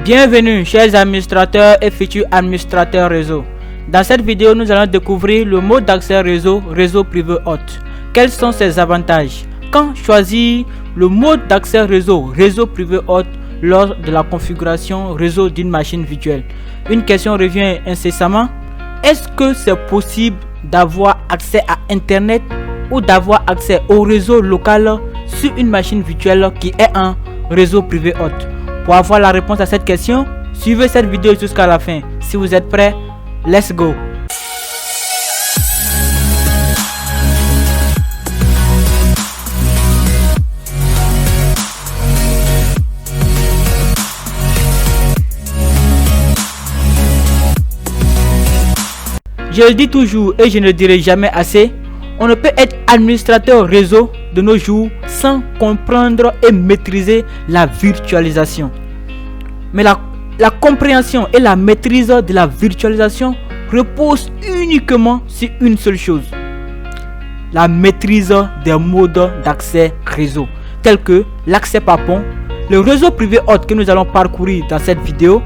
Bienvenue chers administrateurs et futurs administrateurs réseau. Dans cette vidéo, nous allons découvrir le mode d'accès réseau privé hôte. Quels sont ses avantages? Quand choisir le mode d'accès réseau privé hôte lors de la configuration réseau d'une machine virtuelle? Une question revient incessamment. Est-ce que c'est possible d'avoir accès à Internet ou d'avoir accès au réseau local sur une machine virtuelle qui est un réseau privé hôte? Pour avoir la réponse à cette question, suivez cette vidéo jusqu'à la fin. Si vous êtes prêts, let's go! Je le dis toujours et je ne le dirai jamais assez, on ne peut être administrateur réseau de nos jours sans comprendre et maîtriser la virtualisation. Mais la compréhension et la maîtrise de la virtualisation repose uniquement sur une seule chose: la maîtrise des modes d'accès réseau, tels que l'accès par pont, le réseau privé hôte que nous allons parcourir dans cette vidéo,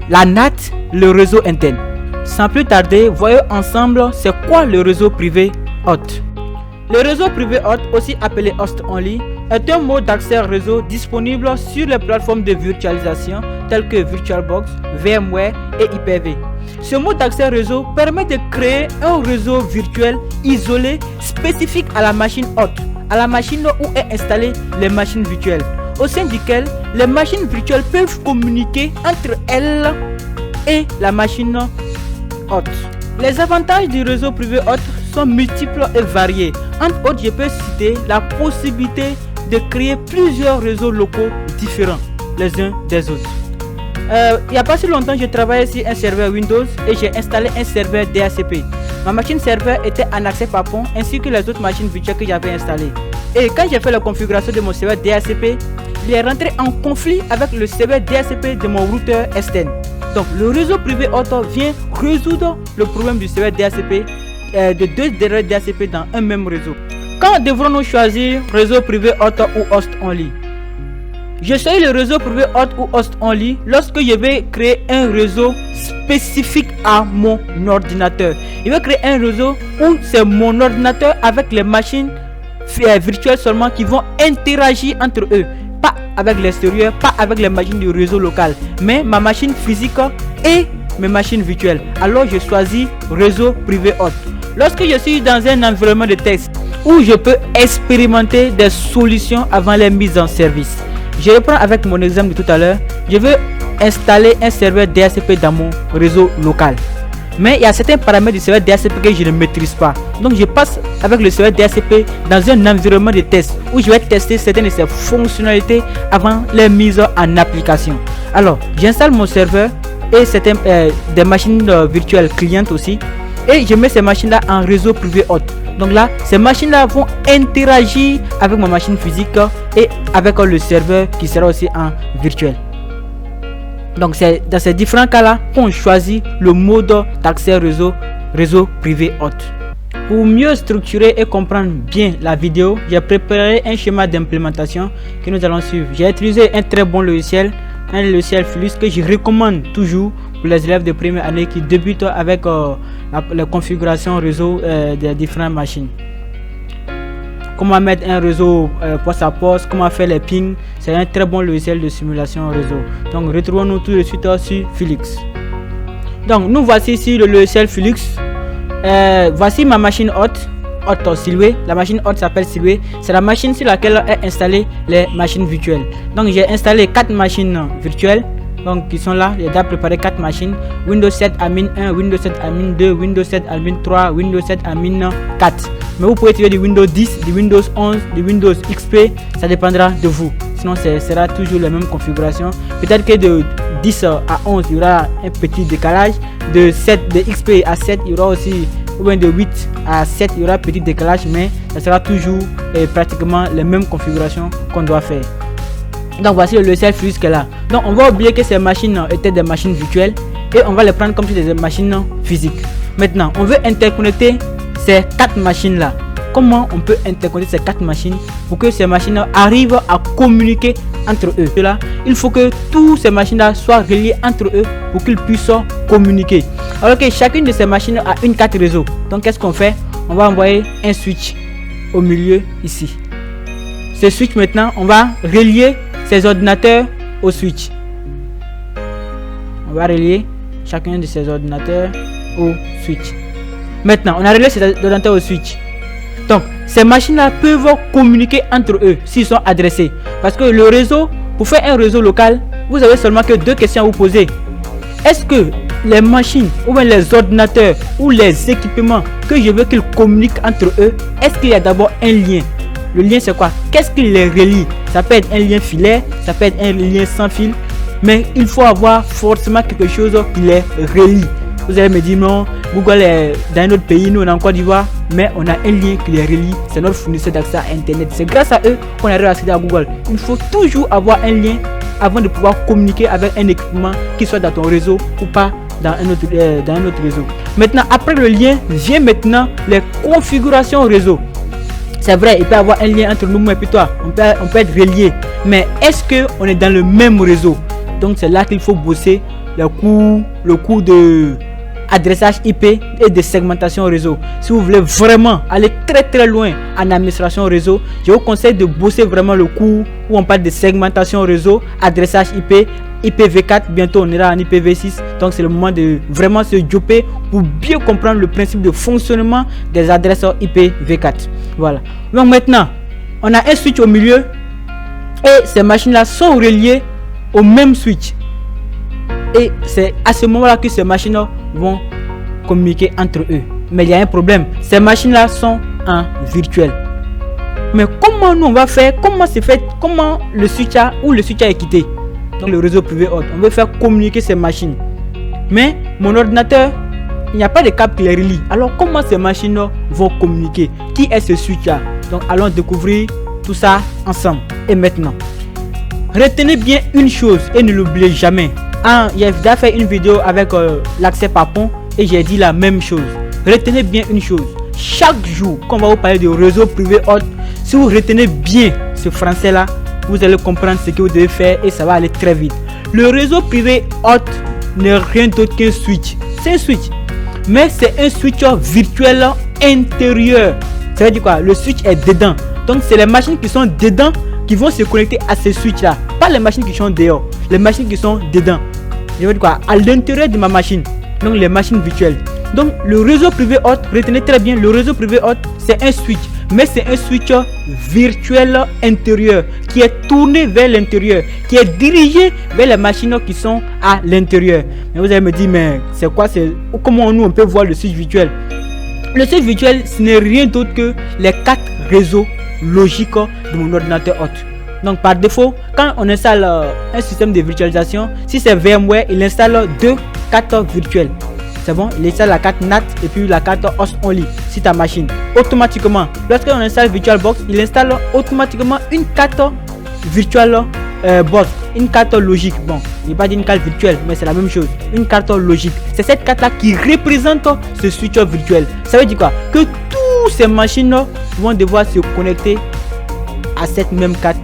la NAT, le réseau interne. Sans plus tarder, voyons ensemble c'est quoi le réseau privé hôte. Le réseau privé hôte, aussi appelé Host Only, est un mode d'accès réseau disponible sur les plateformes de virtualisation telles que VirtualBox, VMware et Hyper-V. Ce mode d'accès réseau permet de créer un réseau virtuel isolé spécifique à la machine hôte, à la machine où est installée les machines virtuelles, au sein duquel les machines virtuelles peuvent communiquer entre elles et la machine hôte. Les avantages du réseau privé hôte sont multiples et variés. Entre autres, je peux citer la possibilité de créer plusieurs réseaux locaux différents les uns des autres. Il n'y a pas si longtemps, je travaillais sur un serveur Windows et j'ai installé un serveur DHCP. Ma machine serveur était en accès par pont ainsi que les autres machines virtuelles que j'avais installées. Et quand j'ai fait la configuration de mon serveur DHCP, il est rentré en conflit avec le serveur DHCP de mon routeur externe. Donc le réseau privé hôte vient résoudre le problème du serveur DHCP de deux derrière DHCP dans un même réseau. Quand devrons-nous choisir réseau privé hôte ou host only? Je choisis le réseau privé hôte ou host only lorsque je vais créer un réseau spécifique à mon ordinateur. Je vais créer un réseau où c'est mon ordinateur avec les machines virtuelles seulement qui vont interagir entre eux. Pas avec l'extérieur, pas avec les machines du réseau local, mais ma machine physique et mes machines virtuelles. Alors je choisis réseau privé hôte. Lorsque je suis dans un environnement de test où je peux expérimenter des solutions avant les mises en service. Je reprends avec mon exemple de tout à l'heure. Je veux installer un serveur DHCP dans mon réseau local. Mais il y a certains paramètres du serveur DHCP que je ne maîtrise pas. Donc je passe avec le serveur DHCP dans un environnement de test où je vais tester certaines de ses fonctionnalités avant les mises en application. Alors j'installe mon serveur et certaines des machines virtuelles clientes aussi. Et je mets ces machines là en réseau privé hôte. Donc là, ces machines là vont interagir avec ma machine physique et avec le serveur qui sera aussi en virtuel. Donc c'est dans ces différents cas là qu'on choisit le mode d'accès réseau privé hôte. Pour mieux structurer et comprendre bien la vidéo, j'ai préparé un schéma d'implémentation que nous allons suivre. J'ai utilisé un très bon logiciel, un logiciel Flux que je recommande toujours pour les élèves de première année qui débutent avec la configuration réseau des différentes machines. Comment mettre un réseau poste à poste, comment faire les pings. C'est un très bon logiciel de simulation réseau. Donc retrouvons-nous tout de suite sur Flux. Donc nous voici sur le logiciel Flux. Voici ma machine hôte Silhouette. La machine hôte s'appelle Silhouette. C'est la machine sur laquelle est installée les machines virtuelles. Donc j'ai installé 4 machines virtuelles. Donc qui sont là, j'ai déjà préparé 4 machines: Windows 7 admin 1, Windows 7 admin 2, Windows 7 admin 3, Windows 7 admin 4. Mais vous pouvez utiliser du Windows 10, du Windows 11, du Windows XP, ça dépendra de vous. Sinon ce sera toujours la même configuration. Peut-être que de 10 à 11 il y aura un petit décalage, de XP à 7 il y aura aussi, ou bien de 8 à 7 il y aura un petit décalage, mais ça sera toujours pratiquement les mêmes configurations qu'on doit faire. Donc voici le logiciel Flux qui est là. Donc on va oublier que ces machines étaient des machines virtuelles et on va les prendre comme si des machines physiques. Maintenant on veut interconnecter ces 4 machines là. Comment on peut interconnecter ces 4 machines pour que ces machines arrivent à communiquer entre eux. Là, il faut que tous ces machines-là soient reliées entre eux pour qu'ils puissent communiquer. Alors que chacune de ces machines a une carte réseau. Donc qu'est-ce qu'on fait? On va envoyer un switch au milieu ici. Ce switch maintenant, on va relier ces ordinateurs au switch. On va relier chacun de ces ordinateurs au switch. Maintenant, on a relié ces ordinateurs au switch. Donc, ces machines-là peuvent communiquer entre eux s'ils sont adressés. Parce que le réseau, pour faire un réseau local, vous avez seulement que 2 questions à vous poser. Est-ce que les machines ou bien les ordinateurs ou les équipements que je veux qu'ils communiquent entre eux, est-ce qu'il y a d'abord un lien? Le lien c'est quoi? Qu'est-ce qui les relie? Ça peut être un lien filaire, ça peut être un lien sans fil, mais il faut avoir forcément quelque chose qui les relie. Vous allez me dire non, Google est dans un autre pays, nous on est en Côte d'Ivoire, mais on a un lien qui les relie, c'est notre fournisseur d'accès à Internet. C'est grâce à eux qu'on arrive à accéder à Google. Il faut toujours avoir un lien avant de pouvoir communiquer avec un équipement qui soit dans ton réseau ou pas dans un autre réseau. Maintenant, après le lien, vient maintenant les configurations réseau. C'est vrai, il peut y avoir un lien entre nous et puis toi, on peut être relié, mais est-ce qu'on est dans le même réseau? Donc c'est là qu'il faut bosser le cours de adressage IP et de segmentation réseau. Si vous voulez vraiment aller très loin en administration réseau, je vous conseille de bosser vraiment le cours où on parle de segmentation réseau, adressage IP, IPv4, bientôt on ira en IPv6. Donc c'est le moment de vraiment se doper pour bien comprendre le principe de fonctionnement des adresses IPv4. Voilà. Donc maintenant, on a un switch au milieu et ces machines-là sont reliées au même switch. Et c'est à ce moment-là que ces machines vont communiquer entre eux. Mais il y a un problème. Ces machines-là sont en virtuel. Mais comment nous on va faire? Comment c'est fait? Comment le switch a est quitté? Donc le réseau privé haute. On veut faire communiquer ces machines. Mais mon ordinateur, il n'y a pas de câble qui les relie. Alors comment ces machines vont communiquer? Qui est ce switch-là? Donc allons découvrir tout ça ensemble. Et maintenant, retenez bien une chose et ne l'oubliez jamais. J'ai déjà fait une vidéo avec l'accès par pont et j'ai dit la même chose. Retenez bien une chose. Chaque jour qu'on va vous parler de réseau privé haute, si vous retenez bien ce français là, vous allez comprendre ce que vous devez faire et ça va aller très vite. Le réseau privé haute n'est rien d'autre qu'un switch. C'est un switch, mais c'est un switch virtuel intérieur. Ça veut dire quoi? Le switch est dedans. Donc c'est les machines qui sont dedans qui vont se connecter à ce switch là, pas les machines qui sont dehors, les machines qui sont dedans. Je veux dire quoi? À l'intérieur de ma machine, donc les machines virtuelles. Donc le réseau privé haute, retenez très bien, le réseau privé haute c'est un switch, mais c'est un switch virtuel intérieur qui est tourné vers l'intérieur, qui est dirigé vers les machines qui sont à l'intérieur. Mais vous allez me dire, mais c'est quoi? Comment nous on peut voir le switch virtuel? Le switch virtuel, ce n'est rien d'autre que les 4 réseaux logiques de mon ordinateur haute. Donc par défaut, quand on installe un système de virtualisation, si c'est VMware, il installe 2 cartes virtuelles. C'est bon, il installe la carte NAT et puis la carte host only sur ta machine. Automatiquement, lorsqu'on installe VirtualBox, il installe automatiquement une carte virtual box, une carte logique. Bon, il n'est pas dit une carte virtuelle, mais c'est la même chose. Une carte logique. C'est cette carte là qui représente ce switch virtuel. Ça veut dire quoi? Que toutes ces machines vont devoir se connecter à cette même carte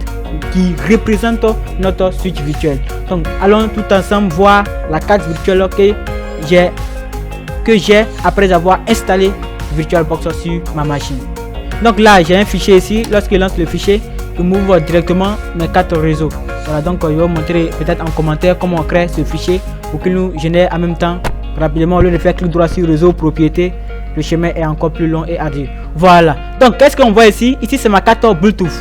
qui représente notre switch virtuel. Donc allons tout ensemble voir la carte virtuelle que j'ai après avoir installé VirtualBox sur ma machine. Donc là j'ai un fichier ici. Lorsqu'il lance le fichier, il m'ouvre directement mes 4 réseaux. Voilà, donc je vais vous montrer peut-être en commentaire comment on crée ce fichier pour qu'il nous génère en même temps rapidement. Au lieu de faire clic droit sur réseau propriété, le chemin est encore plus long et ardu. Voilà, donc qu'est-ce qu'on voit ici? Ici c'est ma carte Bluetooth.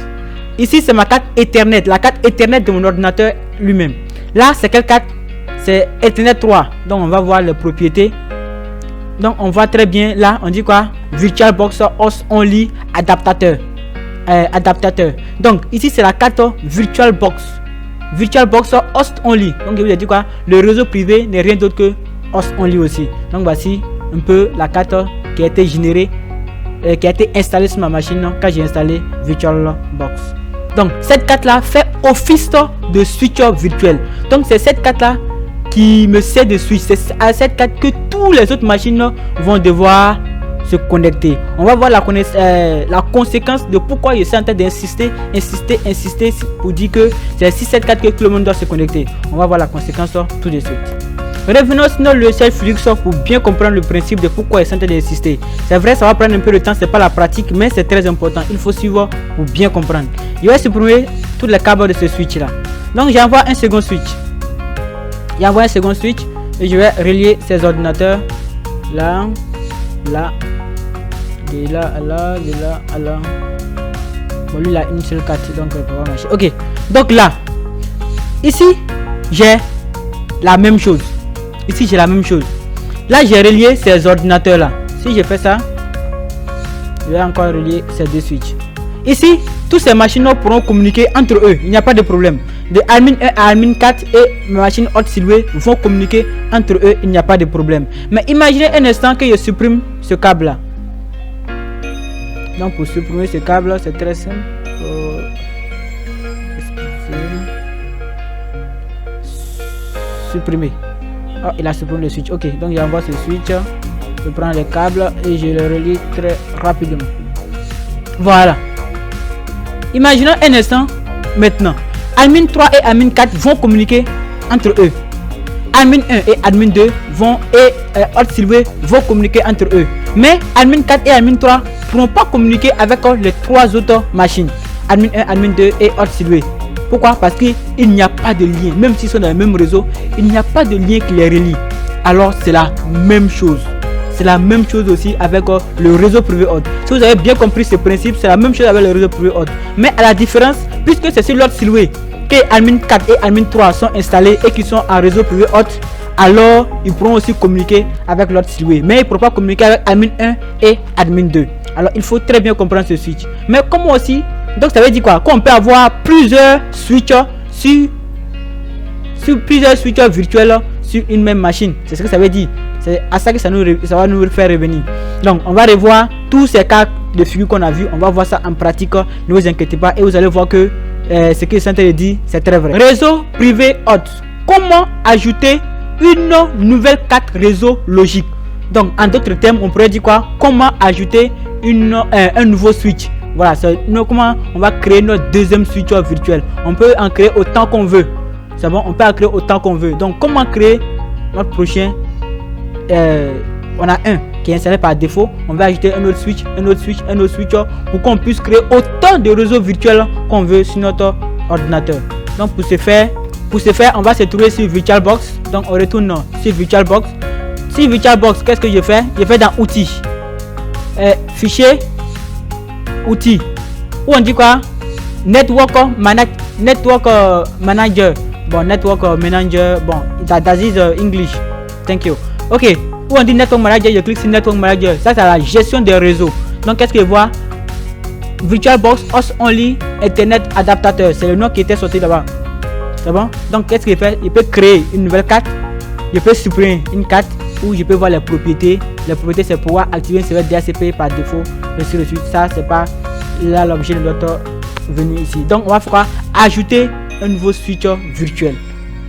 Ici c'est ma carte Ethernet, la carte Ethernet de mon ordinateur lui-même. Là c'est quelle carte? C'est Ethernet 3. Donc on va voir les propriétés. Donc on voit très bien là, on dit quoi? VirtualBox host only adaptateur. Donc ici c'est la carte VirtualBox host only. Donc je vous ai dit quoi? Le réseau privé n'est rien d'autre que host only aussi. Donc voici un peu la carte qui a été générée, qui a été installée sur ma machine quand j'ai installé VirtualBox. Donc cette carte là fait office de switch virtuel. Donc c'est cette carte là qui me sert de switch. C'est à cette carte que toutes les autres machines vont devoir se connecter. On va voir la conséquence de pourquoi je suis en train d'insister pour dire que c'est 674 que tout le monde doit se connecter. On va voir la conséquence tout de suite. Revenons sur le logiciel Flux pour bien comprendre le principe de pourquoi je suis en train d'insister. C'est vrai, ça va prendre un peu de temps, c'est pas la pratique, mais c'est très important. Il faut suivre pour bien comprendre. Je vais supprimer tous les câbles de ce switch là. Donc j'envoie un second switch. J'envoie un second switch et je vais relier ces ordinateurs là, là, de là à là, de là à là. Bon, lui il a une seule carte, donc ça va marcher. Ok, donc là, ici j'ai la même chose. Ici j'ai la même chose. Là j'ai relié ces ordinateurs là. Si je fais ça, je vais encore relier ces deux switches. Ici, tous ces machines pourront communiquer entre eux. Il n'y a pas de problème. De admin 1 à admin 4 et mes machines hot silhouette vont communiquer entre eux. Il n'y a pas de problème. Mais imaginez un instant que je supprime ce câble là. Donc pour supprimer ce câble là, c'est très simple. Supprimer. Oh, il a supprimé le switch. Ok, donc j'envoie ce switch. Je prends les câbles et je le relie très rapidement. Voilà. Imaginons un instant maintenant. Admin 3 et admin 4 vont communiquer entre eux. Admin 1 et admin 2 vont hot silhouette vont communiquer entre eux. Mais admin 4 et admin 3 ne pourront pas communiquer avec les trois autres machines. Admin 1, admin 2 et hot silhouette. Pourquoi? Parce qu'il n'y a pas de lien. Même s'ils sont dans le même réseau, il n'y a pas de lien qui les relie. Alors c'est la même chose. C'est la même chose aussi avec le réseau privé hot. Si vous avez bien compris ce principe, c'est la même chose avec le réseau privé hot. Mais à la différence, puisque c'est sur l'autre silhouette que admin 4 et admin 3 sont installés et qui sont en réseau privé hot, alors ils pourront aussi communiquer avec l'autre silhouette. Mais ils ne pourront pas communiquer avec admin 1 et admin 2. Alors il faut très bien comprendre ce switch. Mais comment aussi? Donc ça veut dire quoi? Qu'on peut avoir plusieurs switches sur plusieurs switches virtuels sur une même machine. C'est ce que ça veut dire. C'est à ça que ça va nous faire revenir. Donc on va revoir tous ces cas de figure qu'on a vu. On va voir ça en pratique. Ne vous inquiétez pas et vous allez voir que ce que Santé dit c'est très vrai. Réseau privé hot. Comment ajouter une nouvelle carte réseau logique? Donc en d'autres termes, on pourrait dire quoi? Comment ajouter un nouveau switch? Voilà, comment on va créer notre deuxième switch virtuel. On peut en créer autant qu'on veut. C'est bon, on peut en créer autant qu'on veut. Donc comment créer notre prochain? On a un qui est installé par défaut. On va ajouter un autre switch, un autre switch, un autre switch pour qu'on puisse créer autant de réseaux virtuels qu'on veut sur notre ordinateur. Donc pour ce faire, on va se trouver sur VirtualBox. Donc on retourne sur VirtualBox. Sur VirtualBox, qu'est-ce que je fais? Je fais dans outils, fichier, outils, où on dit quoi? Network manager. Bon, network manager. Bon, that is English. Thank you. Ok, où on dit network manager, je clique sur network manager. Ça c'est la gestion des réseaux. Donc qu'est-ce que je vois? VirtualBox Host Only Internet Adaptateur. C'est le nom qui était sorti là-bas. C'est bon? Donc qu'est-ce qu'il fait? Il peut créer une nouvelle carte. Je peux supprimer une carte où je peux voir les propriétés. Les propriétés c'est pouvoir activer un serveur DHCP par défaut. Et sur le suite, ça c'est pas là l'objet de notre venue ici. Donc on va faire quoi? Ajouter un nouveau switch virtuel.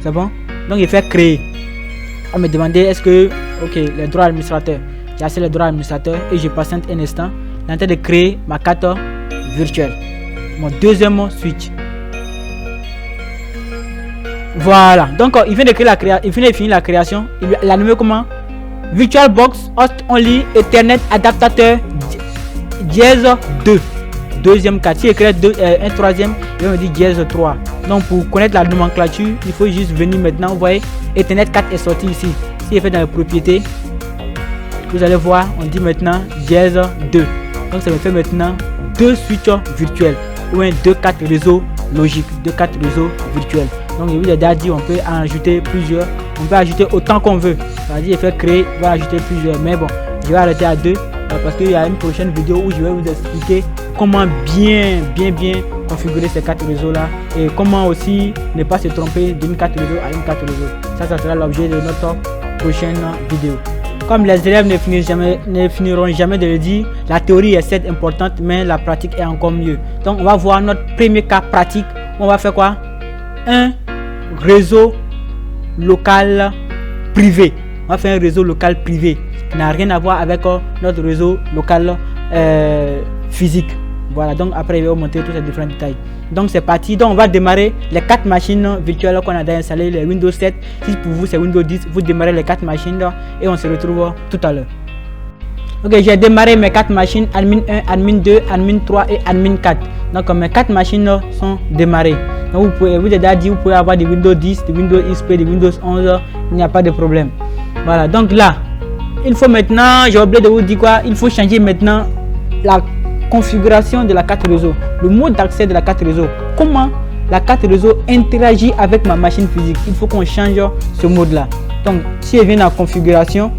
C'est bon? Donc il fait créer. On me demandait est-ce que ok les droits administrateurs. J'ai assez les droits administrateurs et je patiente un instant. En train de créer ma carte virtuelle. Mon deuxième switch. Voilà. Donc il vient de créer il vient de finir la création. Il l'a nommé comment? VirtualBox Host Only Ethernet Adaptateur dièse 2. Deuxième carte. Si je crée un troisième, il va me dire dièse 3. Donc pour connaître la nomenclature, il faut juste venir maintenant. Vous voyez, Ethernet 4 est sorti ici. Si je fais dans les propriétés, vous allez voir, on dit maintenant dièse 2. Donc ça me fait maintenant deux switches virtuels ou deux cartes réseau logiques, deux cartes réseau virtuels. Donc je vous ai déjà dit, on peut en ajouter plusieurs, on peut ajouter autant qu'on veut. C'est-à-dire, il fait créer, on va ajouter plusieurs. Mais bon, je vais arrêter à 2 parce qu'il y a une prochaine vidéo où je vais vous expliquer comment bien configurer ces cartes réseau là et comment aussi ne pas se tromper d'une carte réseau à une carte réseau. Ça sera l'objet de notre prochaine vidéo. Comme les élèves ne finiront jamais de le dire, la théorie est certes importante, mais la pratique est encore mieux. Donc on va voir notre premier cas pratique. On va faire quoi? Un réseau local privé. On va faire un réseau local privé. n'a rien à voir avec notre réseau local physique. Voilà, donc après, je vais vous montrer tous ces différents détails. Donc, c'est parti. Donc, on va démarrer les 4 machines virtuelles qu'on a déjà installées, les Windows 7. Si pour vous, c'est Windows 10, vous démarrez les 4 machines et on se retrouve tout à l'heure. Ok, j'ai démarré mes 4 machines, admin 1, admin 2, admin 3 et admin 4. Donc, mes 4 machines sont démarrées. Donc, vous pouvez, vous déjà dit, vous pouvez avoir des Windows 10, des Windows XP, des Windows 11, il n'y a pas de problème. Voilà, donc là, il faut maintenant, j'ai oublié de vous dire quoi, il faut changer maintenant la configuration de la carte réseau, le mode d'accès de la carte réseau. Comment la carte réseau interagit avec ma machine physique. Il faut qu'on change ce mode là. Donc, si je viens dans configuration,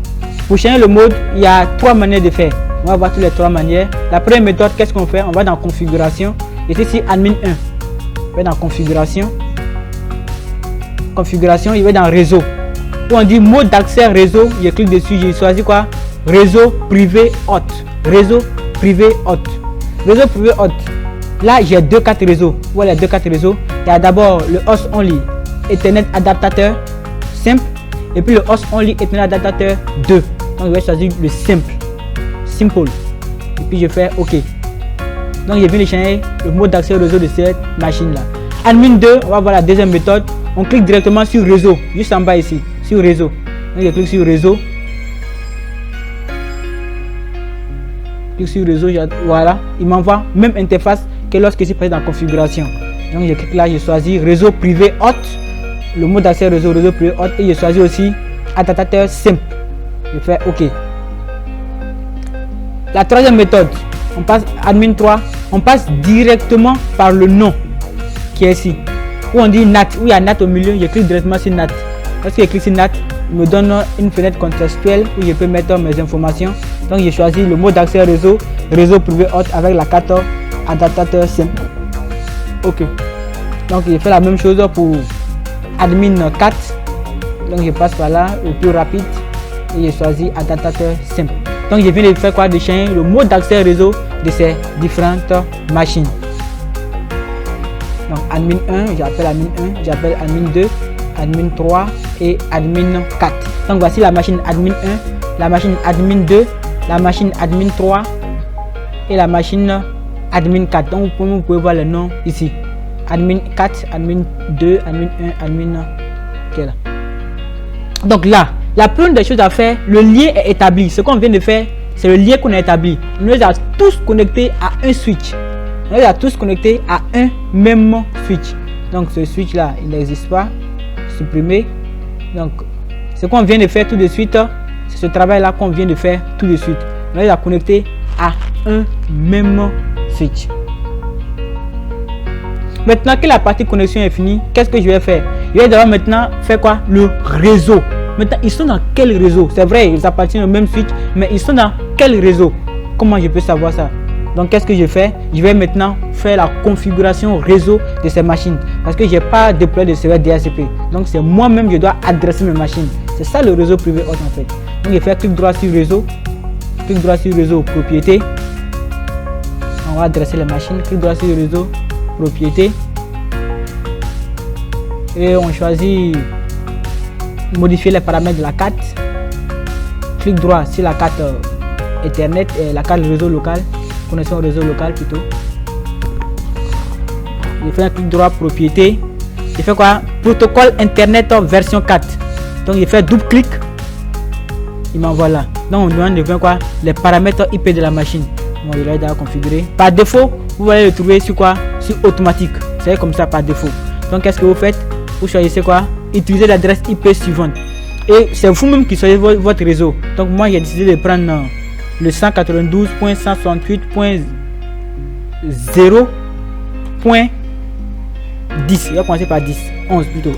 pour changer le mode, il y a 3 manières de faire. On va voir toutes les 3 manières. La première méthode, qu'est-ce qu'on fait? On va dans configuration. Et c'est ici admin 1. On va dans configuration. Configuration, il va dans réseau. Où on dit mode d'accès réseau, je clique dessus, j'ai choisi quoi? Réseau privé hôte. Réseau privé hôte. Réseau privé hôte. Là, j'ai 2 cartes réseau. Voilà, 2 cartes réseau. Il y a d'abord le host only Ethernet adaptateur simple. Et puis le host only Ethernet adaptateur 2. Donc, je vais choisir le simple. Simple. Et puis, je fais OK. Donc, je viens de changer le mode d'accès au réseau de cette machine-là. Admin 2, on va voir la deuxième méthode. On clique directement sur réseau. Juste en bas ici. Sur réseau. Donc, je clique sur réseau. Clique sur réseau. Voilà. Il m'envoie même interface que lorsque je suis passé dans configuration. Donc, je clique là. Je choisis réseau privé hôte. Le mode d'accès réseau privé hôte. Et je choisis aussi adaptateur simple. Je fais OK. La troisième méthode, on passe admin 3, on passe directement par le nom qui est ici. Où on dit NAT, où il y a NAT au milieu, je clique directement sur NAT. Lorsque je clique sur NAT, il me donne une fenêtre contextuelle où je peux mettre mes informations. Donc j'ai choisi le mode d'accès réseau privé hôte avec la carte adaptateur simple. OK. Donc je fais la même chose pour admin 4. Donc je passe par là, le plus rapide. Et je choisis adaptateur simple. Donc je viens de faire quoi? De changer le mode d'accès réseau de ces différentes machines. Donc admin 1, j'appelle admin 1, j'appelle admin 2, admin 3 et admin 4. Donc voici la machine admin 1, la machine admin 2, la machine admin 3 et la machine admin 4. Donc vous pouvez voir le nom ici. Admin 4, admin 2, admin 1, admin. Ok là. Donc là, la première des choses à faire, le lien est établi. Ce qu'on vient de faire, c'est le lien qu'on a établi. On les a tous connectés à un switch. On les a tous connectés à un même switch. Donc ce switch là, il n'existe pas. Supprimé. Donc ce qu'on vient de faire tout de suite, c'est ce travail là qu'on vient de faire tout de suite. On les a connectés à un même switch. Maintenant que la partie connexion est finie, qu'est-ce que je vais faire? Je vais devoir maintenant faire quoi? Le réseau. Maintenant, ils sont dans quel réseau? C'est vrai, ils appartiennent au même switch, mais ils sont dans quel réseau? Comment je peux savoir ça? Donc, qu'est-ce que je fais? Je vais maintenant faire la configuration réseau de ces machines. Parce que je n'ai pas déployé de serveur DHCP. Donc, c'est moi-même, je dois adresser mes machines. C'est ça le réseau privé hôte en fait. Donc, je fais clic droit sur réseau. Clic droit sur réseau, propriété. On va adresser les machines. Clic droit sur réseau, propriété. Et on choisit modifier les paramètres de la carte. Clic droit sur la carte Ethernet et la carte réseau local, connexion au réseau local plutôt. Je fais un clic droit propriété. Je fais quoi? Protocole Internet version 4. Donc je fais double clic. Il m'envoie là. Donc on demande de faire quoi? Les paramètres IP de la machine. Bon, il est déjà configuré. Par défaut, vous allez le trouver sur quoi? Sur automatique. C'est comme ça par défaut. Donc qu'est-ce que vous faites? Vous choisissez quoi? Utiliser l'adresse IP suivante. Et c'est vous-même qui choisissez votre réseau. Donc moi j'ai décidé de prendre le 192.168.0.10. Je vais commencer par 10. 11 plutôt.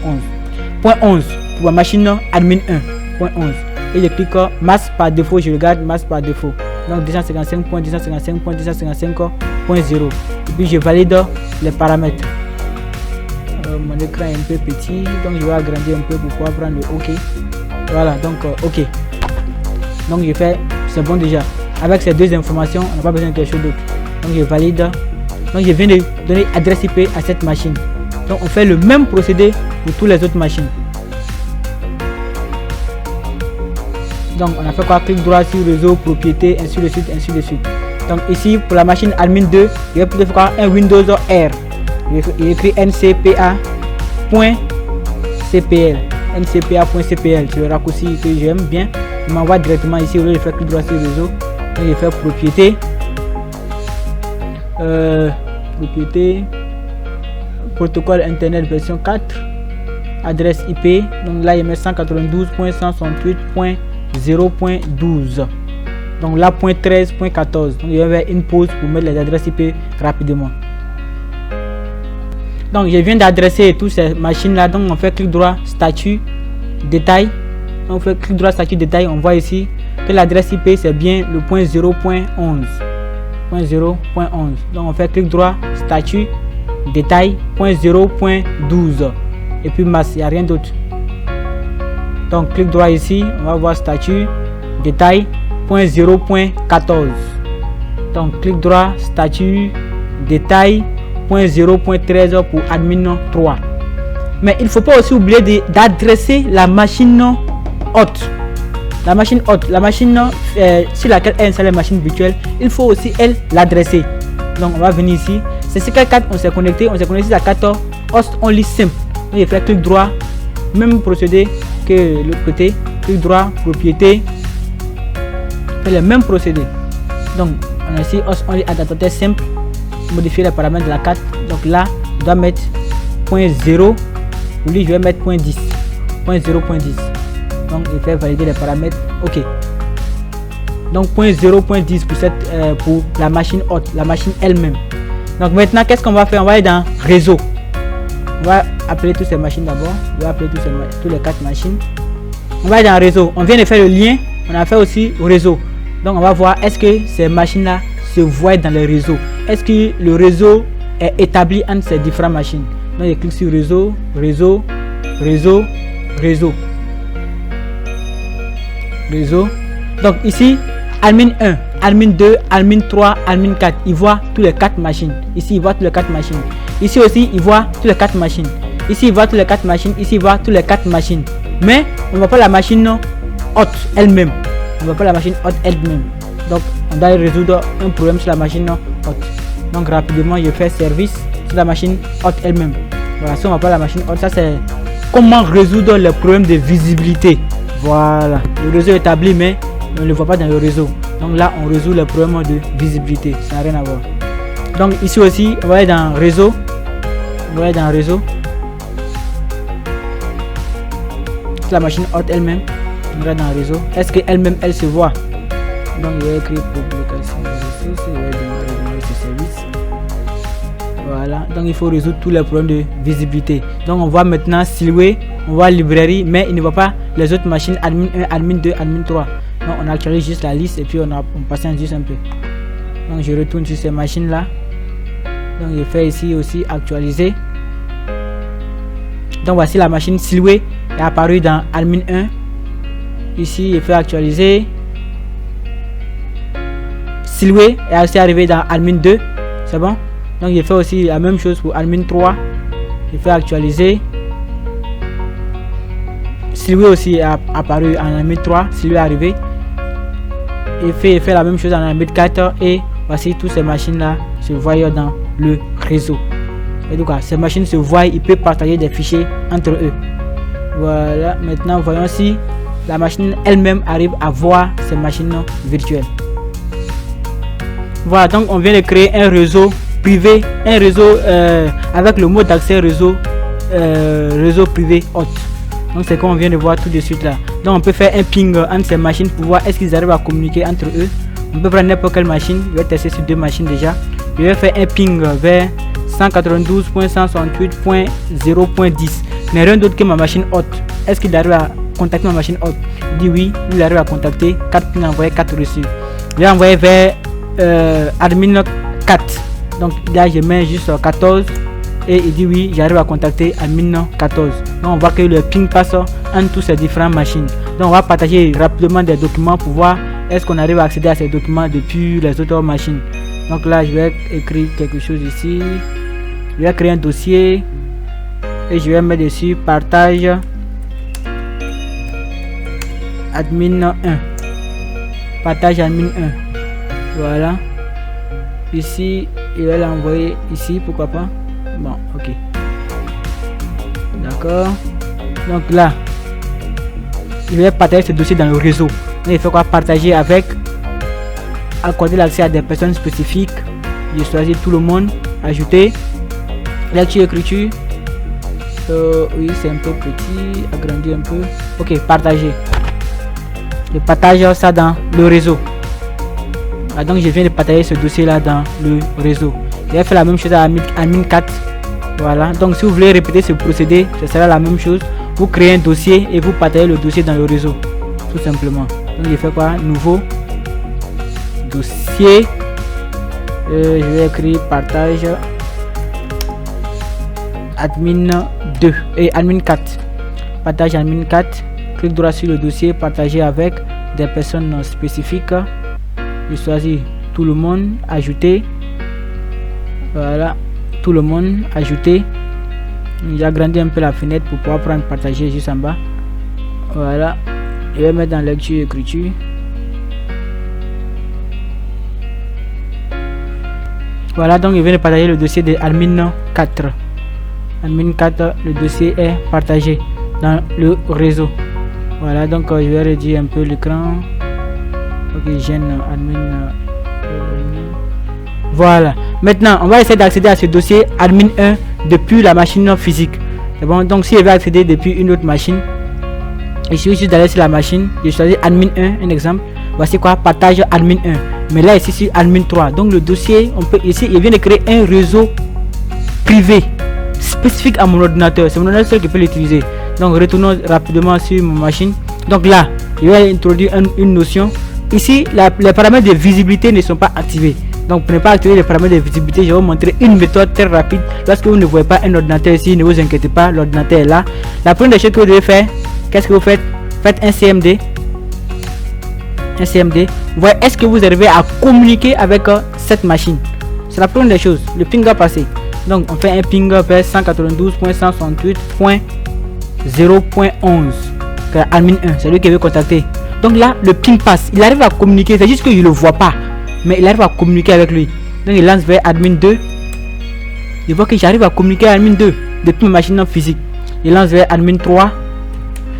11. 11 pour la machine admin 1.11. Et je clique masse par défaut. Je regarde masse par défaut. Donc 255.255.255.0. Et puis je valide les paramètres. Mon écran est un peu petit, donc je vais agrandir un peu pour pouvoir prendre le OK. Voilà, donc OK. Donc je fais, c'est bon déjà. Avec ces deux informations, on n'a pas besoin de quelque chose d'autre. Donc je valide. Donc je viens de donner adresse IP à cette machine. Donc on fait le même procédé pour toutes les autres machines. Donc on a fait quoi? Clic droit sur réseau, propriété, ainsi de suite, ainsi de suite. Donc ici pour la machine admin 2, je vais plutôt faire quoi? Un Windows R. Il écrit ncpa.cpl. ncpa.cpl, c'est le raccourci que j'aime bien. Il m'envoie directement ici au lieu de faire clic droit sur réseau. Et je vais faire propriété. Propriété. Protocole internet version 4. Adresse IP. Donc là il met 192.168.0.12. Donc là point 13.14. Donc il y avait une pause pour mettre les adresses IP rapidement. Donc je viens d'adresser toutes ces machines là. Donc on fait clic droit statut détail. On fait clic droit statut détail. On voit ici que l'adresse IP c'est bien le point 0.11. Donc on fait clic droit statut détail point 0.12 et puis masse, il n'y a rien d'autre. Donc clic droit ici, on va voir statut détail point 0.14. Donc clic droit statut détail point 0.13 pour admin 3. Mais il ne faut pas aussi oublier d'adresser la machine hôte. La machine hôte, la machine sur laquelle est installée la machine virtuelle, il faut aussi elle l'adresser. Donc on va venir ici. C'est sur quelle carte on s'est connecté? On s'est connecté à la carte host only simple. Donc il fait clic droit, même procédé que l'autre côté. Clic droit, propriété. Fait le même procédé. Donc on a ici host only adaptateur simple. Modifier les paramètres de la carte. Donc là, je dois mettre point 0. Pour lui, je vais mettre point 10. Point 0.10. Donc il fait valider les paramètres. Ok. Donc point 0.10 pour pour la machine hôte, la machine elle-même. Donc maintenant qu'est-ce qu'on va faire? On va aller dans réseau. On va appeler toutes ces machines d'abord. Je vais appeler tous les 4 machines. On va aller dans réseau. On vient de faire le lien. On a fait aussi au réseau. Donc on va voir est-ce que ces machines là se voient dans le réseau. Est-ce que le réseau est établi entre ces différentes machines? Donc je clique sur réseau, réseau, réseau, réseau. Réseau. Donc ici, admin 1, admin 2, admin 3, admin 4. Il voit tous les 4 machines. Ici, il voit tous les 4 machines. Ici aussi, il voit tous les 4 machines. Ici, il voit tous les 4 machines. Ici, il voit tous les 4 machines. Mais on ne voit pas la machine hôte elle-même. On ne voit pas la machine hôte elle-même. Donc, on doit résoudre un problème sur la machine hôte. Donc, rapidement, je fais service sur la machine hôte elle-même. Voilà, si on ne voit pas la machine hôte, ça c'est comment résoudre le problème de visibilité. Voilà, le réseau est établi mais on ne le voit pas dans le réseau. Donc là on résout le problème de visibilité, ça n'a rien à voir. Donc ici aussi on va aller dans réseau. On va aller dans réseau. La machine hôte elle-même. On va dans le réseau. Est-ce qu'elle-même elle se voit? Donc je vais écrire publication de ressources. Je vais démarrer ce service. Voilà, donc il faut résoudre tous les problèmes de visibilité. Donc on voit maintenant Silhouette, on voit librairie, mais il ne voit pas les autres machines admin 1, admin 2, admin 3. Donc on actualise juste la liste et puis on patiente juste un peu. Donc je retourne sur ces machines là. Donc je fais ici aussi actualiser. Donc voici la machine Silhouette est apparue dans admin 1. Ici je fais actualiser. Silhouette est aussi arrivé dans admin 2. C'est bon? Donc il fait aussi la même chose pour admin 3. Il fait actualiser. Silhouette aussi est apparu en admin 3. Silhouette est arrivé. Il fait la même chose en admin 4. Et voici toutes ces machines là se voient dans le réseau. Et donc ces machines se voient, ils peuvent partager des fichiers entre eux. Voilà, maintenant voyons si la machine elle-même arrive à voir ces machines virtuelles. Voilà, donc on vient de créer un réseau privé, un réseau avec le mot d'accès réseau privé hôte. Donc c'est qu'on vient de voir tout de suite là. Donc on peut faire un ping entre ces machines pour voir est-ce qu'ils arrivent à communiquer entre eux. On peut prendre n'importe quelle machine. Je vais tester sur 2 machines déjà. Je vais faire un ping vers 192.168.0.10, mais rien d'autre que ma machine hôte. Est-ce qu'il arrive à contacter ma machine hôte? Il dit oui, il arrive à contacter. 4 pings envoyés, 4 reçus. Je vais envoyer vers admin 4. Donc là je mets juste 14 et il dit oui, j'arrive à contacter admin 14. Donc on voit que le ping passe entre toutes ces différentes machines. Donc on va partager rapidement des documents pour voir est-ce qu'on arrive à accéder à ces documents depuis les autres machines. Donc là je vais écrire quelque chose ici. Je vais créer un dossier et je vais mettre dessus partage admin 1. Partage admin 1. Voilà. Ici, il va l'envoyer ici, pourquoi pas. Bon, ok. D'accord. Donc là, il va partager ce dossier dans le réseau. Donc, il faut quoi? Partager avec, accorder l'accès à des personnes spécifiques. Je choisis tout le monde, ajouter, lecture, écriture. Oui, c'est un peu petit, agrandir un peu. Ok, partager. Je partage ça dans le réseau. Ah, donc je viens de partager ce dossier là dans le réseau. Je vais faire la même chose à admin 4. Voilà, donc si vous voulez répéter ce procédé, ce sera la même chose. Vous créez un dossier et vous partagez le dossier dans le réseau, tout simplement. Donc je fais quoi? Nouveau dossier. Je vais écrire partage admin 2 et admin 4. Partage admin 4. Clique droit sur le dossier, partager avec des personnes spécifiques. Je choisis tout le monde, ajouter. Voilà, tout le monde, ajouter. J'agrandis un peu la fenêtre pour pouvoir prendre partager juste en bas. Voilà, je vais mettre dans lecture écriture. Voilà, donc je viens de partager le dossier de admin 4. Admin 4, le dossier est partagé dans le réseau. Voilà, donc je vais réduire un peu l'écran. Ok, gêne admin. Voilà, maintenant on va essayer d'accéder à ce dossier admin 1 depuis la machine physique. C'est bon, donc si je vais accéder depuis une autre machine, il suffit juste d'aller sur la machine, je choisis admin 1, un exemple. Voici quoi? Partage admin 1. Mais là ici sur admin 3. Donc le dossier, on peut ici, il vient de créer un réseau privé spécifique à mon ordinateur. C'est mon ordinateur qui peut l'utiliser. Donc retournons rapidement sur ma machine. Donc là, je vais introduire une notion. Ici, les paramètres de visibilité ne sont pas activés. Donc pour ne pas activer les paramètres de visibilité, je vais vous montrer une méthode très rapide. Lorsque vous ne voyez pas un ordinateur ici, ne vous inquiétez pas, l'ordinateur est là. La première chose que vous devez faire, qu'est-ce que vous faites? Faites un CMD. Un CMD. Vous voyez, est-ce que vous arrivez à communiquer avec cette machine? C'est la première des choses. Le ping va passer. Donc on fait un ping vers 192.168.0.11. Admin 1, c'est lui qui veut contacter. Donc là, le ping passe. Il arrive à communiquer. C'est juste que je ne le vois pas. Mais il arrive à communiquer avec lui. Donc il lance vers admin 2. Je vois que j'arrive à communiquer avec admin 2 depuis ma machine physique. Il lance vers admin 3.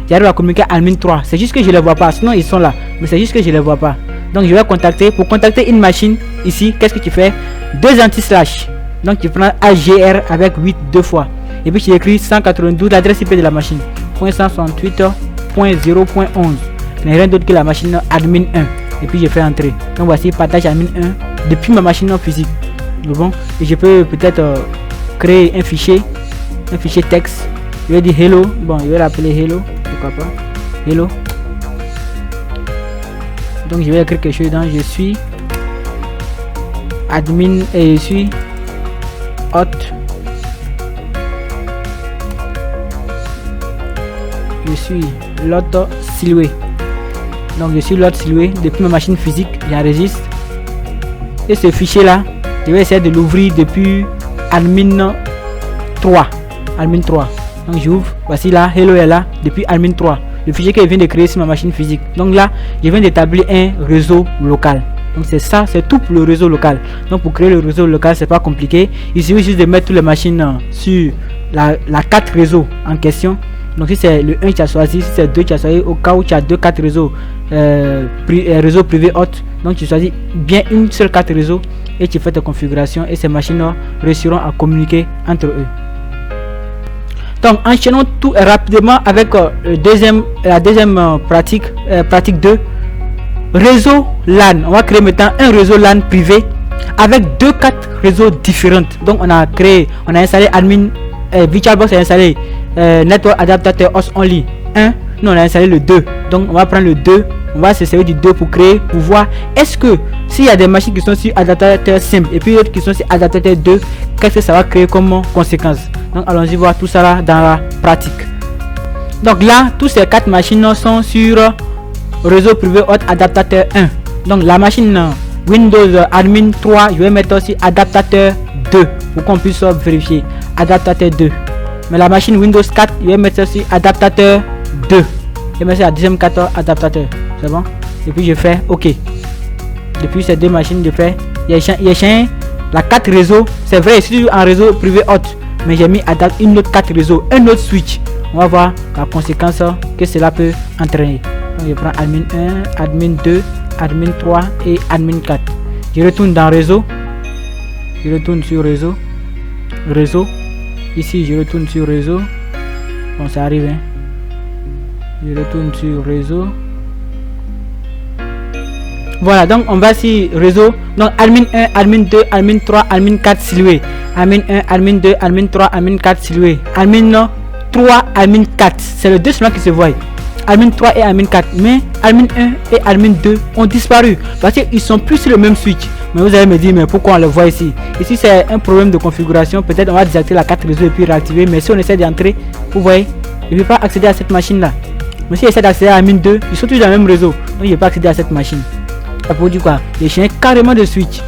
J'arrive à communiquer avec admin 3. C'est juste que je ne les vois pas. Sinon ils sont là. Mais c'est juste que je ne les vois pas. Donc je vais contacter. Pour contacter une machine ici, qu'est-ce que tu fais? 2 anti-slash. Donc tu prends AGR avec 8 deux fois. Et puis tu écris 192, l'adresse IP de la machine. .168.0.11. Il n'y a rien d'autre que la machine admin 1. Et puis je fais entrer. Donc voici partage admin 1 depuis ma machine physique. Bon, et je peux peut-être créer un fichier texte. Je vais dire hello. Bon, je vais l'appeler hello. Pourquoi pas? Hello. Donc je vais écrire quelque chose dedans. Je suis admin et je suis hôte. Je suis l'autre Silhoué. Donc je suis l'autre Silhoué depuis ma machine physique. J'enregistre. Et ce fichier là, je vais essayer de l'ouvrir depuis admin 3. Admin 3. Donc j'ouvre. Voici là, hello est là depuis admin 3. Le fichier que je viens de créer sur ma machine physique. Donc là, je viens d'établir un réseau local. Donc c'est ça, c'est tout pour le réseau local. Donc pour créer le réseau local, c'est pas compliqué. Il suffit juste de mettre toutes les machines sur la 4 réseaux en question. Donc si c'est le 1 que tu as choisi, si c'est 2 que tu as choisi, au cas où tu as 4 réseaux réseau privé hôte, donc tu choisis bien une seule carte réseau et tu fais ta configuration et ces machines réussiront à communiquer entre eux. Donc enchaînons tout rapidement avec la deuxième pratique, pratique 2. Réseau LAN. On va créer maintenant un réseau LAN privé avec 4 réseaux différentes. Donc on a installé admin VirtualBox, a installé Network Adapter Host Only 1. Nous on a installé le 2. Donc on va prendre le 2. On va se servir du 2 pour voir est-ce que s'il y a des machines qui sont sur adaptateur simple et puis d'autres qui sont sur adaptateur 2, qu'est-ce que ça va créer comme conséquence. Donc allons-y voir tout ça là dans la pratique. Donc là, tous ces 4 machines sont sur réseau privé hôte adaptateur 1. Donc la machine Windows admin 3, je vais mettre aussi adaptateur 2 pour qu'on puisse vérifier adaptateur 2. Mais la machine Windows 4, je vais mettre aussi adaptateur 2. et mettre la deuxième carte adaptateur. C'est bon? Et puis je fais OK. Depuis ces deux machines, je fais la carte réseau. C'est vrai, je suis en réseau privé haute, mais j'ai mis une autre carte réseau, un autre switch. On va voir la conséquence que cela peut entraîner. Donc je prends admin 1, admin 2, admin 3 et admin 4. Je retourne dans réseau. Je retourne sur réseau. Ici je retourne sur réseau. Bon, ça arrive, hein. Je retourne sur réseau. Voilà, donc on va sur réseau. Donc admin 1, admin 2, admin 3, admin 4 silué. Admin 1, admin 2, admin 3, admin 4 silué. Admin 3, admin 4. C'est le 2 seulement qui se voit. Admin 3 et admin 4. Mais admin 1 et admin 2 ont disparu parce qu'ils sont plus sur le même switch. Mais vous allez me dire, mais pourquoi on le voit ici? Ici c'est un problème de configuration. Peut-être on va désactiver la carte réseau et puis réactiver. Mais si on essaie d'entrer, vous voyez, il ne peut pas accéder à cette machine là. Mais si essaie d'accéder à admin 2, ils sont tous dans le même réseau. Donc il ne peut pas accéder à cette machine. Ça pour dire quoi? Ils changent carrément de switch.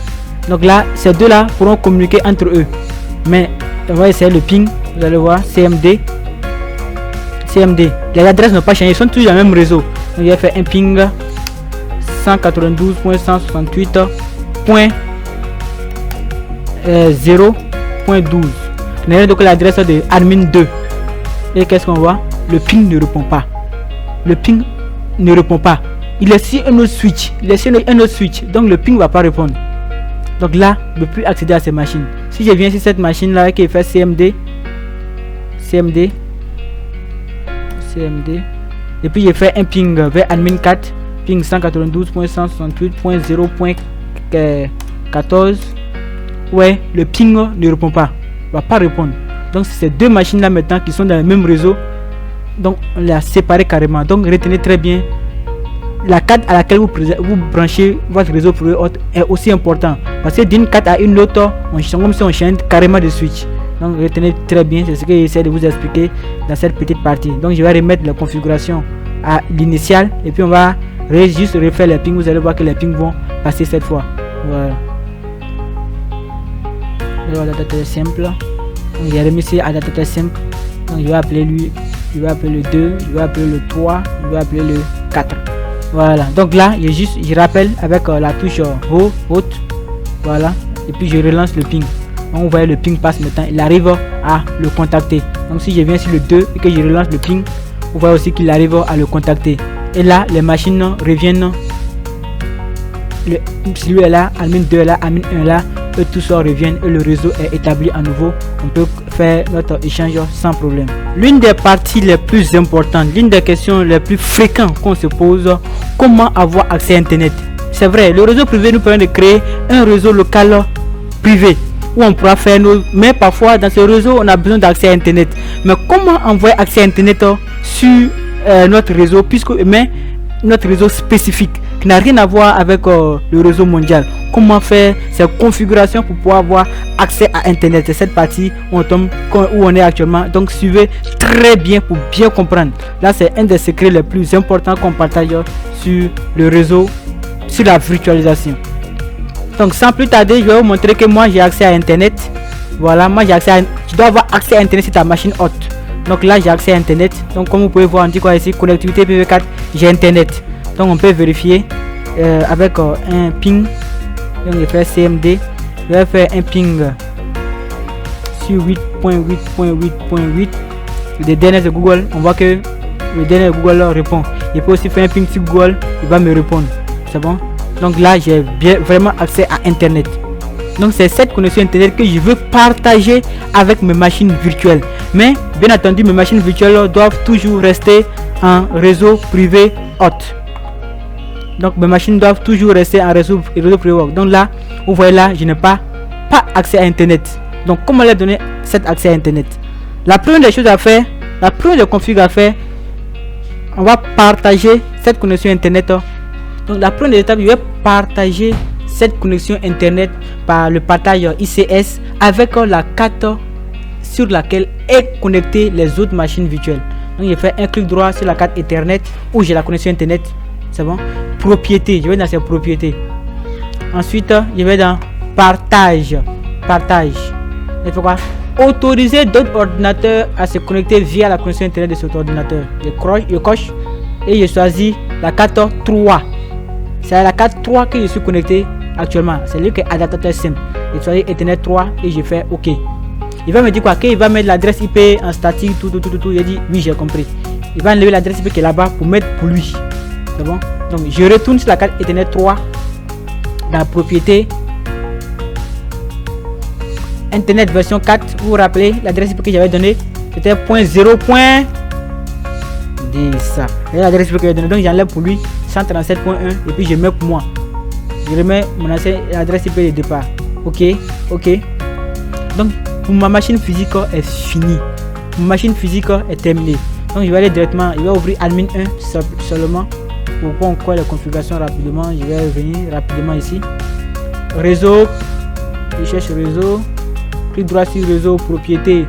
Donc là, ces deux là pourront communiquer entre eux. Mais on va essayer le ping. Vous allez voir, CMD. Les adresses n'ont pas changé, ils sont tous dans le même réseau. Donc il va faire un ping 192.168.0.12. Donc l'adresse de admin 2. Et qu'est-ce qu'on voit? Le ping ne répond pas. Le ping ne répond pas. Il est sur un autre switch. Donc le ping ne va pas répondre. Donc là, je ne peux plus accéder à ces machines. Si je viens sur cette machine là qui fait CMD. Et puis j'ai fait un ping vers admin 4. Ping 192.168.0.14. Ouais, le ping ne répond pas. Va pas répondre. Donc c'est ces deux machines là maintenant qui sont dans le même réseau. Donc on les a séparées carrément. Donc retenez très bien. La carte à laquelle vous branchez votre réseau privé est aussi important. Parce que d'une carte à une autre, on change carrément de switch. Donc retenez très bien, c'est ce que j'essaie de vous expliquer dans cette petite partie. Donc je vais remettre la configuration à l'initial et puis on va juste refaire les pings. Vous allez voir que les pings vont passer cette fois. Voilà. Adaptateur simple. Donc j'ai remis ici adaptateur simple. Donc je vais appeler lui, je vais appeler le 2, je vais appeler le 3, je vais appeler le 4. Voilà, donc là je rappelle avec la touche haute. Voilà, et puis je relance le ping. Donc vous voyez le ping passe maintenant, il arrive à le contacter. Donc si je viens sur le 2 et que je relance le ping, vous voyez aussi qu'il arrive à le contacter. Et là les machines reviennent. Celui est là, admin 2 est là, admin 1 est là, eux tous reviennent et le réseau est établi à nouveau. On peut faire notre échange sans problème. L'une des parties les plus importantes, l'une des questions les plus fréquentes qu'on se pose, comment avoir accès à internet? C'est vrai, le réseau privé nous permet de créer un réseau local privé où on pourra faire mais parfois dans ce réseau on a besoin d'accès à internet. Mais comment envoyer accès à internet sur notre réseau, notre réseau spécifique qui n'a rien à voir avec le réseau mondial? Comment faire ces configurations pour pouvoir avoir accès à internet? C'est cette partie où on est actuellement. Donc suivez très bien pour bien comprendre. Là c'est un des secrets les plus importants qu'on partage sur le réseau, sur la virtualisation. Donc sans plus tarder, je vais vous montrer que moi j'ai accès à internet. Voilà, moi j'ai accès à... Tu dois avoir accès à internet sur ta machine haute. Donc là j'ai accès à internet. Donc comme vous pouvez voir, on dit quoi ici? Connectivité PV4, j'ai internet. Donc on peut vérifier avec un ping. Donc je vais faire CMD. Je vais faire un ping sur 8.8.8.8. Le DNS de Google, on voit que le DNS de Google répond. Je peux aussi faire un ping sur Google, il va me répondre. C'est bon? Donc là j'ai vraiment accès à internet. Donc c'est cette connexion internet que je veux partager avec mes machines virtuelles. Mais bien entendu, mes machines virtuelles doivent toujours rester en réseau privé haute. Donc mes machines doivent toujours rester en réseau privé haute. Donc là, vous voyez là, je n'ai pas accès à internet. Donc comment leur donner cet accès à internet? La première des choses à faire, la première des configs à faire, on va partager cette connexion internet. Donc la première étape, je vais partager cette connexion internet par le partage ICS avec la carte sur laquelle est connectée les autres machines virtuelles. Donc je fais un clic droit sur la carte Ethernet où j'ai la connexion internet. C'est bon? Propriété, je vais dans ces propriétés. Ensuite je vais dans partage. Il faut quoi? Autoriser d'autres ordinateurs à se connecter via la connexion internet de cet ordinateur. Je coche et je choisis la carte 3. C'est à la carte 3 que je suis connecté actuellement. C'est lui qui est adaptateur simple. Je choisis Ethernet 3 et je fais OK. Il va me dire quoi? Qu'il va mettre l'adresse IP en statique, tout. J'ai dit oui, j'ai compris. Il va enlever l'adresse IP qui est là-bas pour mettre pour lui. C'est bon? Donc je retourne sur la carte Ethernet 3 dans la propriété. Internet version 4. Vous vous rappelez l'adresse IP que j'avais donnée? C'était .0.10. L'adresse IP que j'avais donnée. Donc j'enlève pour lui 137.1 et puis je mets pour moi. Je remets mon ancienne adresse IP de départ. OK. Donc pour ma machine physique est fini. Ma machine physique est terminée. Donc je vais aller directement, je vais ouvrir admin 1 seulement pour voir encore les configurations rapidement. Je vais revenir rapidement ici. Réseau, je cherche réseau, clic droit sur réseau, propriété.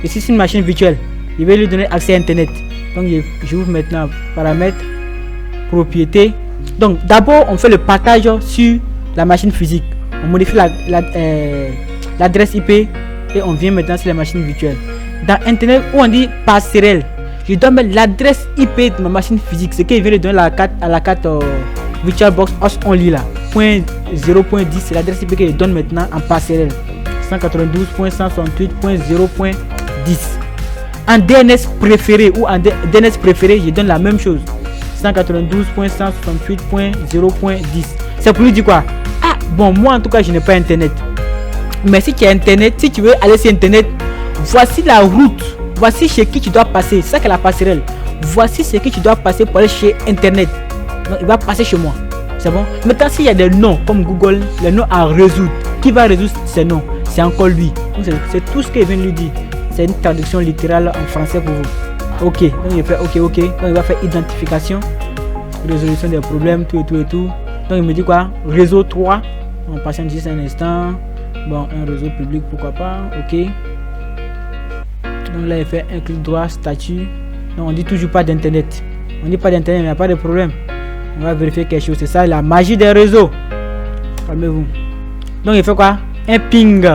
Ici c'est une machine virtuelle. Je vais lui donner accès à internet. Donc je ouvre maintenant paramètres, propriété. Donc d'abord on fait le partage sur la machine physique. On modifie l'adresse IP et on vient maintenant sur la machine virtuelle. Dans internet où on dit passerelle, je dois mettre l'adresse IP de ma machine physique, ce qui vient de donner à la carte VirtualBox host only là. .0.10 c'est l'adresse IP que je donne maintenant en passerelle. 192.168.0.10. En DNS préféré ou en DNS préféré, je donne la même chose. 192.168.0.10. C'est pour lui dire quoi? Ah bon, moi en tout cas je n'ai pas internet. Mais si tu as internet, si tu veux aller sur internet, voici la route, voici chez qui tu dois passer. C'est ça que la passerelle. Voici ce que tu dois passer pour aller chez internet. Donc il va passer chez moi. C'est bon. Maintenant s'il y a des noms comme Google, les noms à résoudre, qui va résoudre ces noms? C'est encore lui. C'est tout ce qu'il vient de lui dire. C'est une traduction littérale en français pour vous. OK. Donc il fait OK. Donc il va faire identification, résolution des problèmes, tout. Donc il me dit quoi? Réseau 3. On patiente juste un instant. Bon, un réseau public, pourquoi pas. OK. Donc là il fait un clic droit, statut. Donc on dit toujours pas d'internet. On dit pas d'internet, mais il n'y a pas de problème. On va vérifier quelque chose. C'est ça la magie des réseaux. Calmez-vous. Donc il fait quoi? Un ping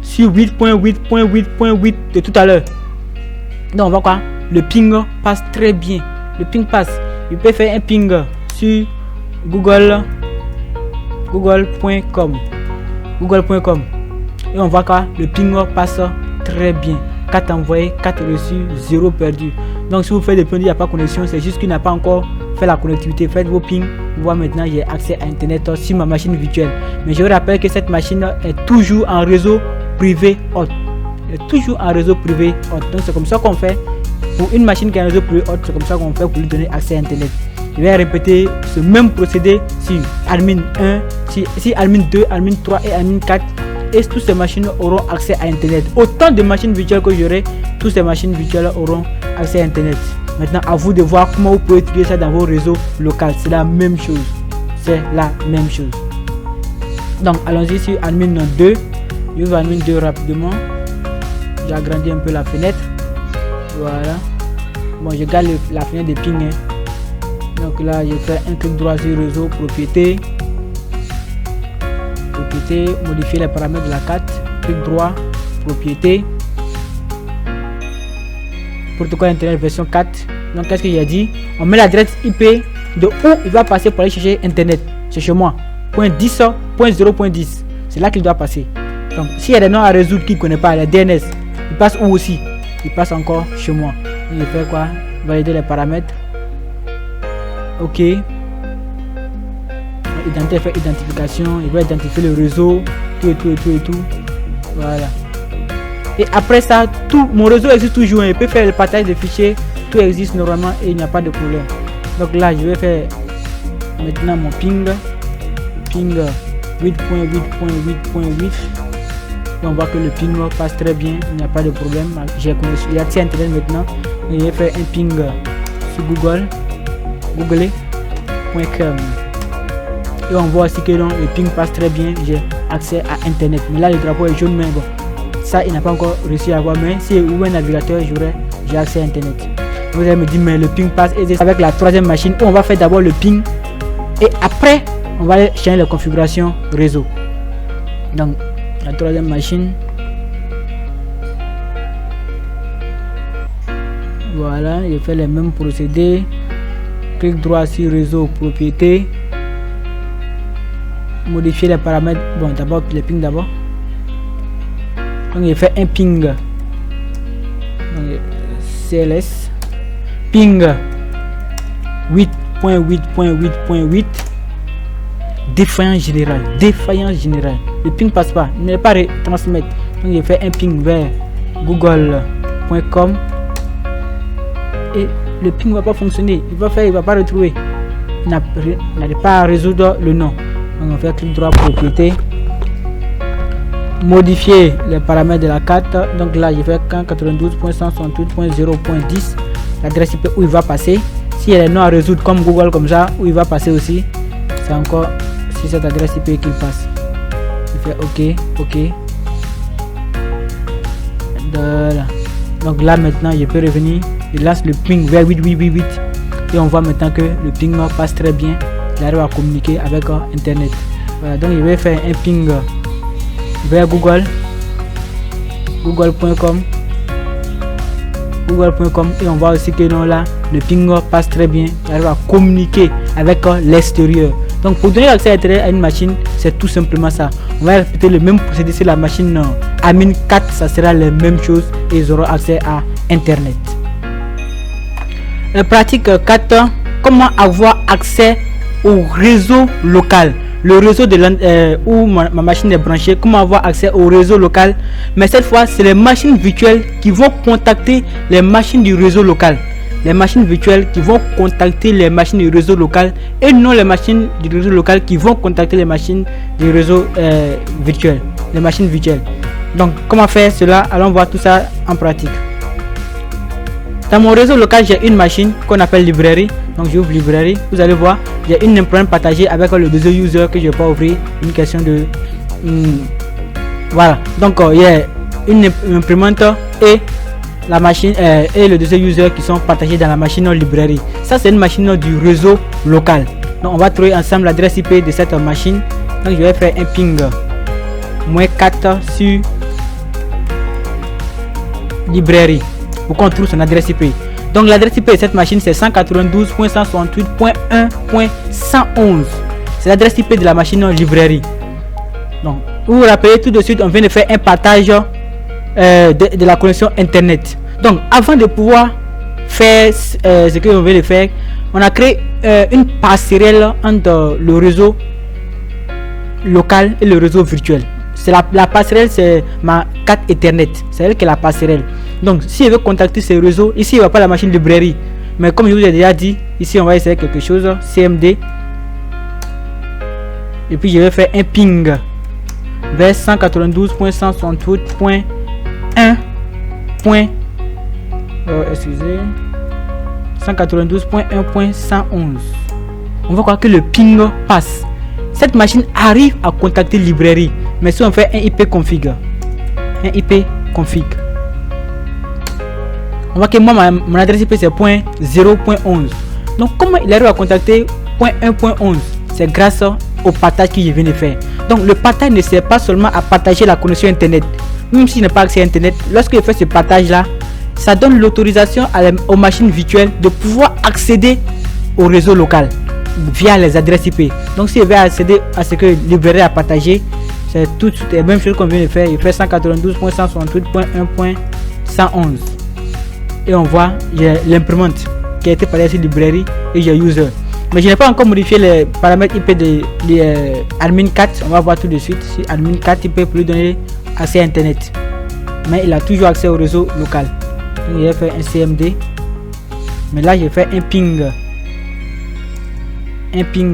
sur 8.8.8.8 de tout à l'heure. Donc on voit quoi? Le ping passe très bien. Le ping passe. Il peut faire un ping sur google.com. Et on voit quoi? Le ping passe très bien. 4 envoyés, 4 reçus, 0 perdu. Donc si vous faites des points, il n'y a pas de connexion, c'est juste qu'il n'a pas encore fait la connectivité. Faites vos pings. Vous voyez maintenant j'ai accès à internet sur ma machine virtuelle. Mais je vous rappelle que cette machine est toujours en réseau privé hot. Elle est toujours en réseau privé hot. Donc c'est comme ça qu'on fait pour une machine qui est en réseau privé hot. C'est comme ça qu'on fait pour lui donner accès à internet. Je vais répéter ce même procédé sur admin 1, si admin 2, admin 3 et admin 4. Et toutes ces machines auront accès à internet. Autant de machines virtuelles que j'aurai, toutes ces machines virtuelles auront accès à internet. Maintenant à vous de voir comment vous pouvez utiliser ça dans vos réseaux locaux. C'est la même chose. Donc allons-y sur admin 2. Je vais admin 2 rapidement. J'ai agrandi un peu la fenêtre. Voilà. Bon, je garde la fenêtre de ping. Donc là je fais un clic droit sur réseau, propriété, modifier les paramètres de la carte, clic droit, propriété, protocole internet version 4. Donc qu'est-ce que j'ai dit? On met l'adresse IP de où il va passer pour aller chercher internet. C'est chez moi. .0.10. C'est là qu'il doit passer. Donc s'il y a des noms à résoudre qu'il ne connaît pas, les DNS, il passe où aussi? Il passe encore chez moi. Il fait quoi? Valider les paramètres. OK. Il fait identification. Il va identifier le réseau. Tout. Voilà. Et après ça, tout mon réseau existe toujours. Il peut faire le partage de fichiers. Tout existe normalement et il n'y a pas de problème. Donc là, je vais faire maintenant mon ping 8.8.8.8. Et on voit que le ping passe très bien. Il n'y a pas de problème. J'ai accès à internet maintenant. Et je vais faire un ping sur google.com. Et on voit aussi que donc, le ping passe très bien. J'ai accès à internet. Mais là le drapeau est jaune, mais bon, ça il n'a pas encore réussi à voir. Mais si où un navigateur, j'ai accès à internet. Vous allez me dire mais le ping passe. Et c'est avec la troisième machine où on va faire d'abord le ping et après on va aller changer la configuration réseau. Donc la troisième machine, Voilà, je fais les mêmes procédés. Clic droit sur réseau propriété. Modifier les paramètres. Bon, d'abord les ping d'abord. Donc il fait un ping. Donc, CLS ping 8.8.8.8 défaillance générale. Le ping passe pas, il n'est pas retransmettre. Donc il fait un ping vers google.com et le ping va pas fonctionner. Il va pas retrouver. Il n'arrive pas à résoudre le nom. Donc on fait clic droit propriété. Modifier les paramètres de la carte. Donc là je fais 192.168.0.10 l'adresse IP où il va passer. Si elle est non à résoudre comme Google comme ça, où il va passer aussi, c'est encore sur cette adresse IP qu'il passe. Je fais OK. Voilà. Donc là maintenant je peux revenir. Il lance le ping vers 8888 et on voit maintenant que le ping passe très bien. Il arrive à communiquer avec internet. Voilà, donc je vais faire un ping vers google.com et on voit aussi que non, là le ping passe très bien. Il arrive à communiquer avec l'extérieur. Donc pour donner accès à internet à une machine, c'est tout simplement ça. On va répéter le même procédé sur la machine Admin 4, ça sera la même chose et ils auront accès à internet. Pratique 4, comment avoir accès au réseau local. Le réseau de où ma machine est branchée, comment avoir accès au réseau local. Mais cette fois, c'est les machines virtuelles qui vont contacter les machines du réseau local. Les machines virtuelles qui vont contacter les machines du réseau local et non les machines du réseau local qui vont contacter les machines du réseau virtuel. Les machines virtuelles. Donc, comment faire cela? Allons voir tout ça en pratique. Dans mon réseau local, j'ai une machine qu'on appelle librairie. Donc j'ouvre librairie. Vous allez voir, j'ai une imprimante partagée avec le deuxième user que je vais pas ouvrir. Une question de voilà. Donc il y a une imprimante et la machine et le deuxième user qui sont partagés dans la machine librairie. Ça c'est une machine du réseau local. Donc on va trouver ensemble l'adresse IP de cette machine. Donc je vais faire un ping -4 sur librairie pour qu'on trouve son adresse IP. Donc l'adresse IP de cette machine c'est 192.168.1.111. C'est l'adresse IP de la machine librairie. Donc vous vous rappelez, tout de suite on vient de faire un partage de la connexion internet. Donc avant de pouvoir faire ce que on vient de faire, on a créé une passerelle entre le réseau local et le réseau virtuel. C'est la passerelle, c'est ma carte Ethernet, c'est elle qui est la passerelle. Donc si je veux contacter ce réseau, ici il n'y a pas la machine librairie, mais comme je vous ai déjà dit, ici on va essayer quelque chose, CMD, et puis je vais faire un ping vers 192.168.1. Excusez, 192.1.111. On va voir que le ping passe. Cette machine arrive à contacter librairie, mais si on fait un IP config, on voit que moi mon adresse IP c'est .0.11. Donc comment il arrive à contacter .1.11? C'est grâce au partage que je viens de faire. Donc le partage ne sert pas seulement à partager la connexion internet, même s'il n'a pas accès à internet. Lorsque je fais ce partage là, ça donne l'autorisation aux machines virtuelles de pouvoir accéder au réseau local via les adresses IP. Donc si je vais accéder à ce que librairie a partagé, c'est tout la même chose qu'on vient de faire. Il fait 192.168.1.111 et on voit j'ai l'imprimante qui a été partagée sur librairie et j'ai user. Mais je n'ai pas encore modifié les paramètres IP de admin 4. On va voir tout de suite si admin 4 IP peut lui donner accès à internet, mais il a toujours accès au réseau local. Donc il a fait un CMD, mais là j'ai fait un ping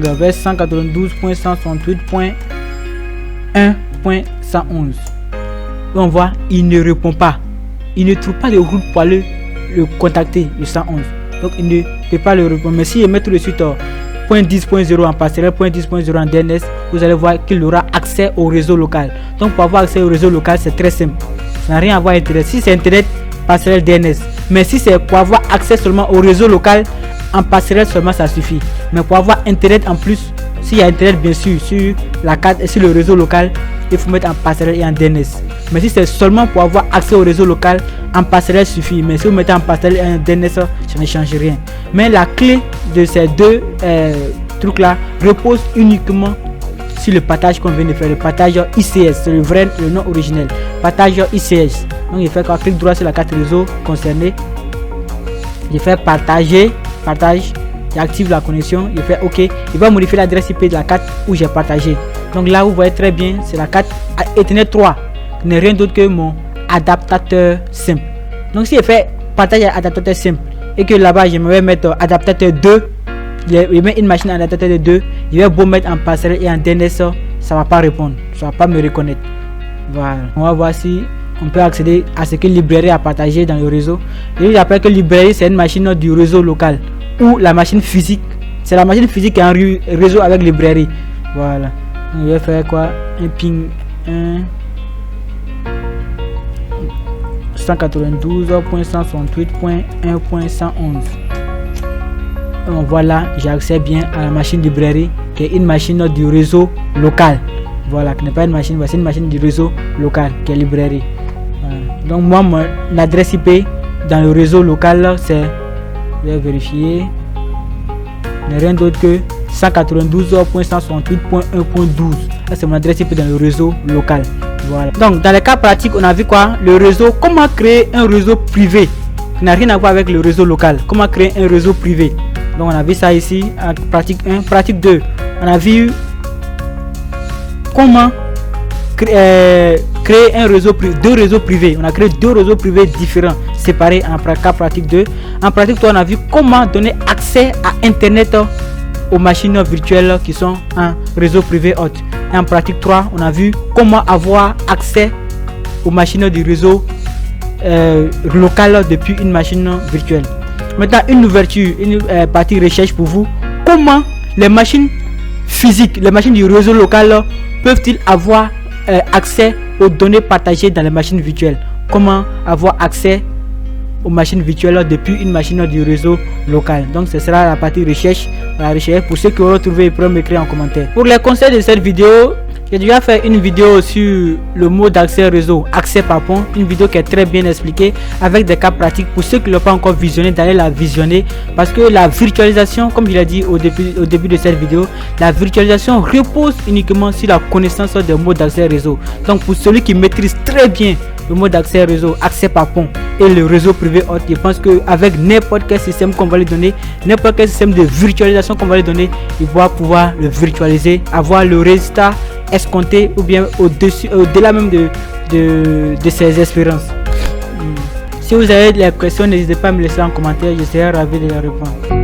vers 192.168.1.111. On voit il ne répond pas, il ne trouve pas de route pour aller le contacter, le 111. Donc il ne peut pas le répondre. Mais si je mets tout de suite .10.0 en passerelle, .10.0 en DNS, vous allez voir qu'il aura accès au réseau local. Donc pour avoir accès au réseau local, c'est très simple, ça n'a rien à voir avec internet. Si c'est internet, passerelle DNS. Mais si c'est pour avoir accès seulement au réseau local, en passerelle seulement ça suffit. Mais pour avoir internet en plus, s'il y a internet bien sûr sur la carte et sur le réseau local, il faut mettre en passerelle et en DNS. Mais si c'est seulement pour avoir accès au réseau local, en passerelle suffit. Mais si vous mettez en passerelle et en DNS, ça ne change rien. Mais la clé de ces deux trucs là repose uniquement sur le partage qu'on vient de faire, le partage ICS, c'est le nom originel, partage ICS. Donc il fait quoi? Clique droit sur la carte réseau concernée, il fait partage, j'active la connexion, il fait OK, il va modifier l'adresse IP de la carte où j'ai partagé. Donc là vous voyez très bien, c'est la carte Ethernet 3, qui n'est rien d'autre que mon adaptateur simple. Donc si je fais partage adaptateur simple et que là-bas je vais mettre adaptateur 2, il met une machine adaptateur de 2, il va beau mettre en passerelle et en DNS, ça va pas répondre, ça va pas me reconnaître. Voilà, on va voir si on peut accéder à ce que librairie a partagé dans le réseau. Et j'appelle que librairie c'est une machine du réseau local, ou la machine physique, c'est la machine physique qui est en réseau avec librairie. Voilà, on va faire quoi? Un ping 192.168.1.111. Voilà, j'ai accès bien à la machine librairie qui est une machine du réseau local. Voilà, qui n'est pas une machine, c'est une machine du réseau local qui est librairie. Voilà. Donc moi, mon adresse IP dans le réseau local, c'est, je vais vérifier, n'est rien d'autre que 192.168.1.12. C'est mon adresse IP dans le réseau local. Voilà. Donc dans les cas pratiques, on a vu quoi? Le réseau, comment créer un réseau privé qui n'a rien à voir avec le réseau local. Comment créer un réseau privé. Donc on a vu ça ici en pratique 1. Pratique 2, on a vu comment créer un réseau privé, deux réseaux privés. On a créé deux réseaux privés différents, séparés en cas pratique 2. En pratique 3, on a vu comment donner accès à internet aux machines virtuelles qui sont en réseau privé hôte. Et en pratique 3, on a vu comment avoir accès aux machines du réseau local depuis une machine virtuelle. Maintenant, une ouverture, une partie recherche pour vous. Comment les machines physiques, les machines du réseau local peuvent-ils avoir accès aux données partagées dans les machines virtuelles? Comment avoir accès aux machines virtuelles depuis une machine du réseau local? Donc ce sera la partie recherche. La recherche, pour ceux qui auront trouvé, ils pourront m'écrire en commentaire. Pour les conseils de cette vidéo, j'ai déjà fait une vidéo sur le mode d'accès réseau, accès par pont, une vidéo qui est très bien expliquée avec des cas pratiques. Pour ceux qui ne l'ont pas encore visionné, d'aller la visionner, parce que la virtualisation, comme je l'ai dit au début de cette vidéo, la virtualisation repose uniquement sur la connaissance des modes d'accès réseau. Donc pour celui qui maîtrise très bien le mode d'accès réseau, accès par pont et le réseau privé hôte, je pense qu'avec n'importe quel système qu'on va lui donner, n'importe quel système de virtualisation qu'on va lui donner, il va pouvoir le virtualiser, avoir le résultat escompté ou bien au-delà même de ses espérances. Si vous avez des questions, n'hésitez pas à me laisser en commentaire, je serai ravi de les répondre.